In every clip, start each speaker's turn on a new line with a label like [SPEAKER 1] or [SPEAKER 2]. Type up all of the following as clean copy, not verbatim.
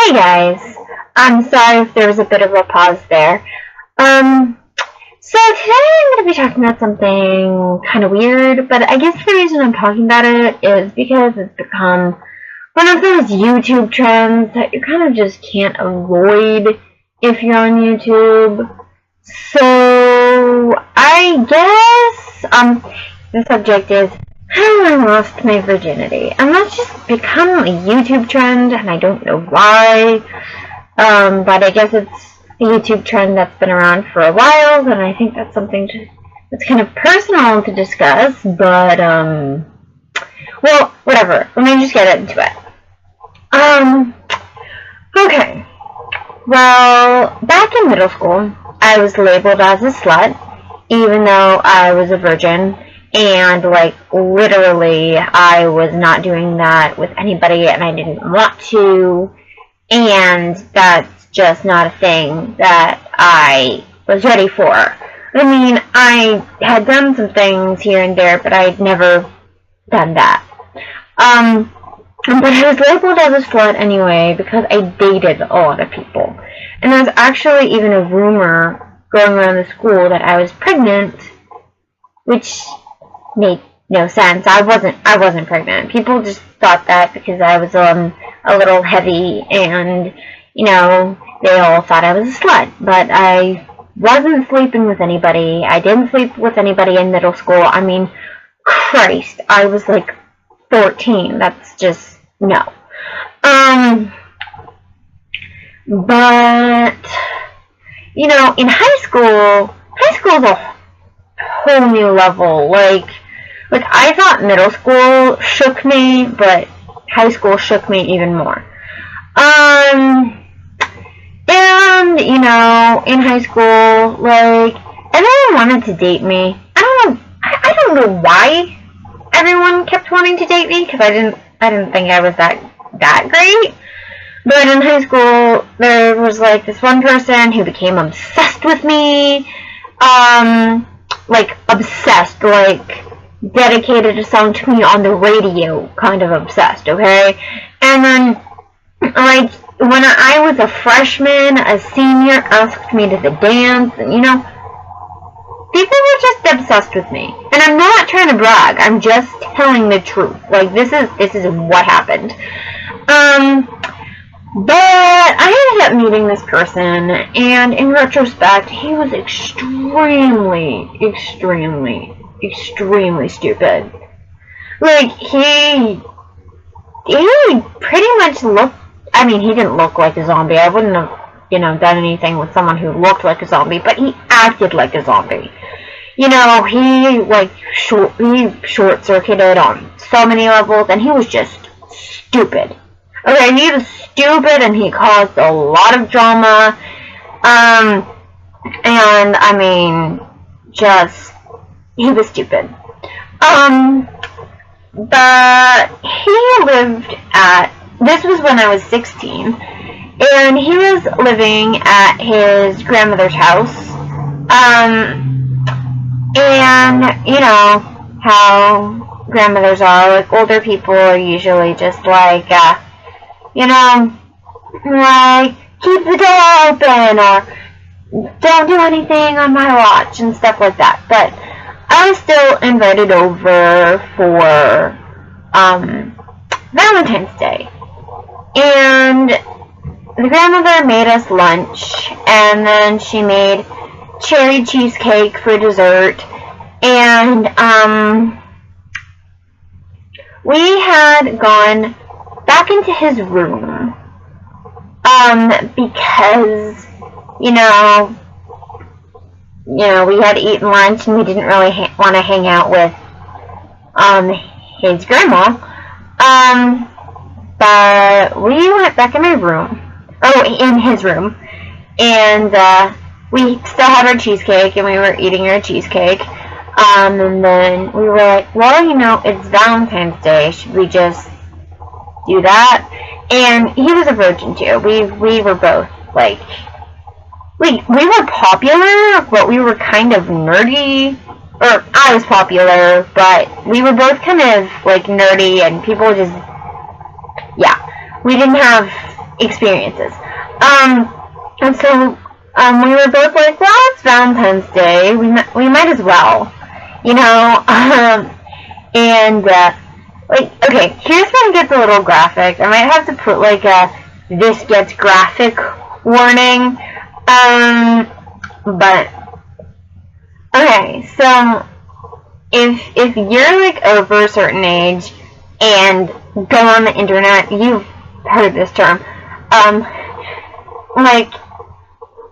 [SPEAKER 1] Hey guys, I'm sorry if there was a bit of a pause there. So today I'm going to be talking about something kind of weird, but I guess the reason I'm talking about it is because it's become one of those YouTube trends that you kind of just can't avoid if you're on YouTube. So I guess the subject is how I lost my virginity, and that's just become a YouTube trend, and I don't know why. But I guess it's a YouTube trend that's been around for a while, and I think that's something that's kind of personal to discuss. But well, whatever. Let me just get into it. Okay. Well, back in middle school, I was labeled as a slut, even though I was a virgin. And, like, literally, I was not doing that with anybody, and I didn't want to, and that's just not a thing that I was ready for. I mean, I had done some things here and there, but I'd never done that. But I was labeled as a slut anyway, because I dated a lot of people. And there was actually even a rumor going around the school that I was pregnant, which made no sense. I wasn't pregnant. People just thought that because I was a little heavy, and you know, they all thought I was a slut. But I wasn't sleeping with anybody. I didn't sleep with anybody in middle school. I mean, Christ, I was like 14. That's just no. But you know, in high school is a whole new level. Like I thought middle school shook me, but high school shook me even more. And, you know, in high school, like, everyone wanted to date me. I don't know why everyone kept wanting to date me, because I didn't think I was that great. But in high school, there was, like, this one person who became obsessed with me. Like, obsessed, like, dedicated a song to me on the radio, kind of obsessed, okay? And then, like, when I was a freshman, a senior asked me to the dance, and, you know, people were just obsessed with me. And I'm not trying to brag, I'm just telling the truth. Like, this is what happened. But I ended up meeting this person, and in retrospect, he was extremely stupid. Like, he pretty much looked, I mean, he didn't look like a zombie. I wouldn't have, you know, done anything with someone who looked like a zombie, but he acted like a zombie. You know, he, like, short-circuited on so many levels, and he was just stupid. Okay, he was stupid, and he caused a lot of drama, and, I mean, just, he was stupid. But he lived at, this was when I was 16, and he was living at his grandmother's house, and, you know, how grandmothers are, like, older people are usually just like, you know, like, keep the door open, or don't do anything on my watch, and stuff like that. But I was still invited over for Valentine's Day, and the grandmother made us lunch, and then she made cherry cheesecake for dessert, and we had gone back into his room, because, you know, we had eaten lunch, and we didn't really want to hang out with, his grandma, but we went back in my room, in his room, and, we still had our cheesecake, and we were eating our cheesecake, and then we were like, well, you know, it's Valentine's Day, should we just do that? And he was a virgin too. We were both, like, we were popular, but we were kind of nerdy. Or I was popular, but we were both kind of like nerdy, and people just, yeah, we didn't have experiences. And so we were both like, well, it's Valentine's Day. We might as well, you know. And like, okay, here's when it gets a little graphic. I might have to put like a "this gets graphic" warning. But okay, so if you're like over a certain age and go on the internet, you've heard this term, like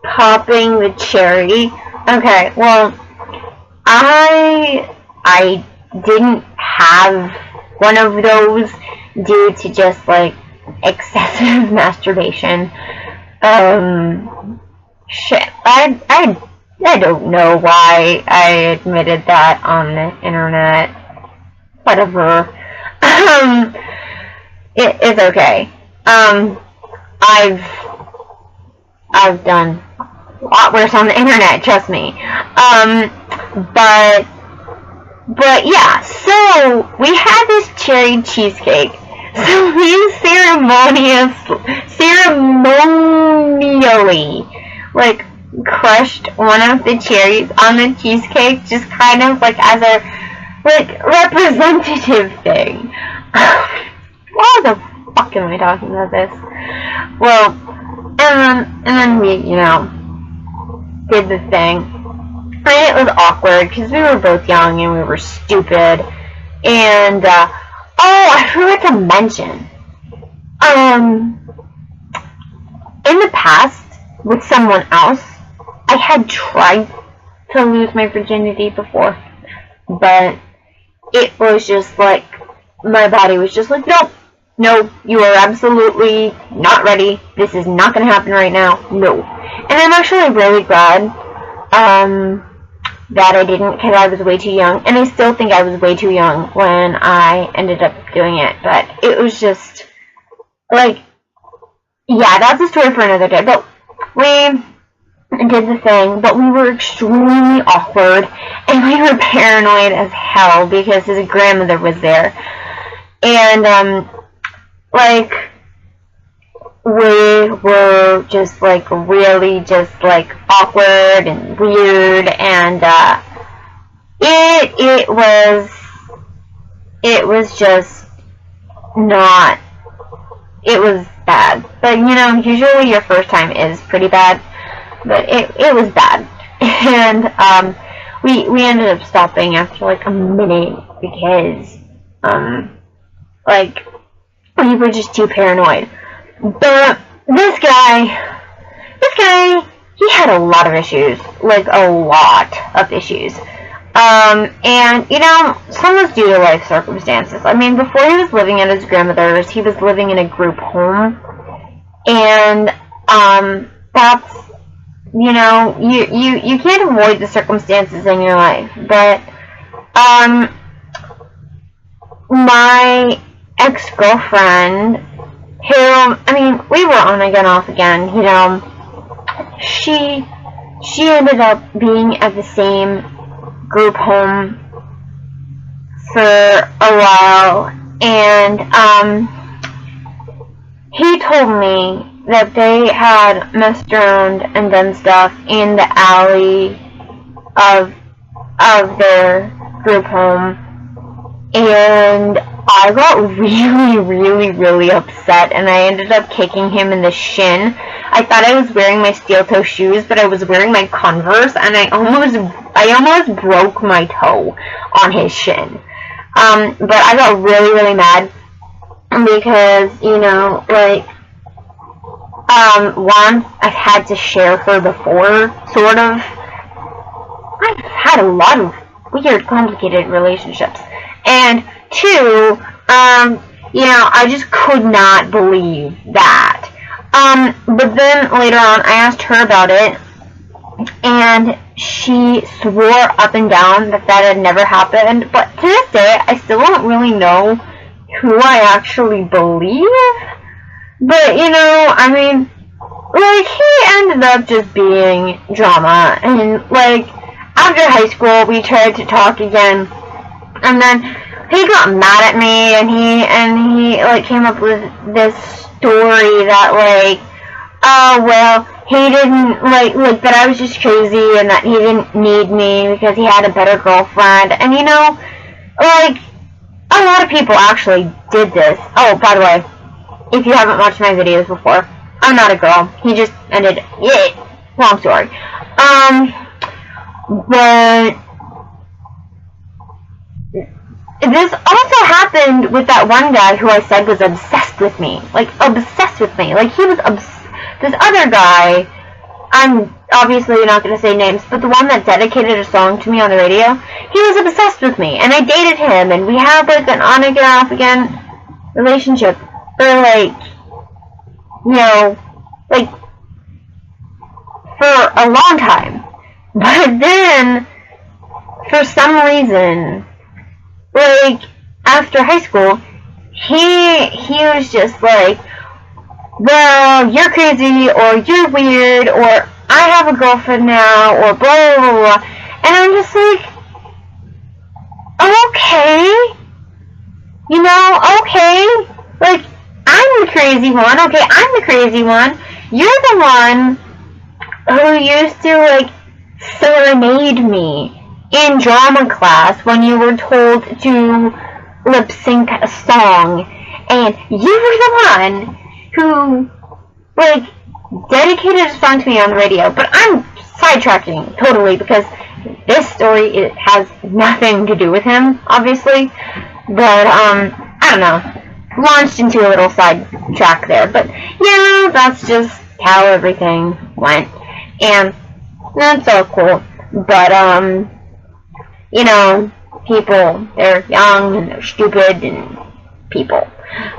[SPEAKER 1] popping the cherry. Okay, well, I didn't have one of those due to just like excessive masturbation. Shit, I don't know why I admitted that on the internet. Whatever. It's okay. I've done a lot worse on the internet, trust me. But yeah, so we had this cherry cheesecake. So we ceremonially, like, crushed one of the cherries on the cheesecake, just kind of like as a, like, representative thing. Why the fuck am I talking about this? Well, and then we, you know, did the thing. And it was awkward because we were both young and we were stupid. And, oh, I forgot to mention, in the past, with someone else, I had tried to lose my virginity before, but it was just like, my body was just like, no, you are absolutely not ready, this is not going to happen right now, no. And I'm actually really glad, that I didn't, because I was way too young, and I still think I was way too young when I ended up doing it, but it was just, like, yeah, that's a story for another day, but we did the thing, but we were extremely awkward, and we were paranoid as hell, because his grandmother was there, and, like, we were just, like, really just, like, awkward and weird, and, it was just not, it was bad, but, you know, usually your first time is pretty bad, but it was bad, and, we ended up stopping after, like, a minute, because, like, we were just too paranoid. But this guy, he had a lot of issues, like a lot of issues. And, you know, some was due to life circumstances. I mean, before he was living at his grandmother's, he was living in a group home. And, that's, you know, you can't avoid the circumstances in your life. But, my ex-girlfriend, who, I mean, we were on again, off again, you know, she ended up being at the same group home for a while, and, he told me that they had messed around and done stuff in the alley of their group home, and I got really, really, really upset, and I ended up kicking him in the shin. I thought I was wearing my steel-toe shoes, but I was wearing my Converse, and I almost broke my toe on his shin. But I got really, really mad, because, you know, like, one, I've had to share her before, sort of. I've had a lot of weird, complicated relationships. And two, you know, I just could not believe that. But then later on, I asked her about it, and she swore up and down that had never happened. But to this day, I still don't really know who I actually believe. But, you know, I mean, like, he ended up just being drama. And, like, after high school, we tried to talk again. And then he got mad at me, and he like came up with this story that like, oh well, he didn't like that I was just crazy and that he didn't need me because he had a better girlfriend. And you know, like, a lot of people actually did this. Oh, by the way, if you haven't watched my videos before, I'm not a girl. He just ended, long story. But this also happened with that one guy who I said was obsessed with me. Like, obsessed with me. Like, he was this other guy, I'm obviously not going to say names, but the one that dedicated a song to me on the radio, he was obsessed with me, and I dated him, and we had, like, an on-again, off-again relationship for, like, you know, like, for a long time. But then, for some reason, like, after high school, he was just like, well, you're crazy, or you're weird, or I have a girlfriend now, or blah, blah, blah. And I'm just like, okay, you know, okay, like, I'm the crazy one, okay, I'm the crazy one. You're the one who used to, like, serenade me in drama class when you were told to lip sync a song, and you were the one who, like, dedicated a song to me on the radio. But I'm sidetracking totally because this story, it has nothing to do with him, obviously. But, I don't know, launched into a little sidetrack there. But, yeah, that's just how everything went. And that's all cool. But, you know, people, they're young and they're stupid and people.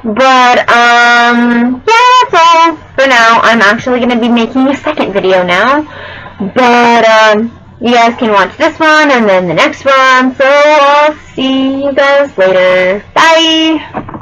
[SPEAKER 1] But, yeah, that's all for now. I'm actually going to be making a second video now. But, you guys can watch this one and then the next one. So, I'll see you guys later. Bye!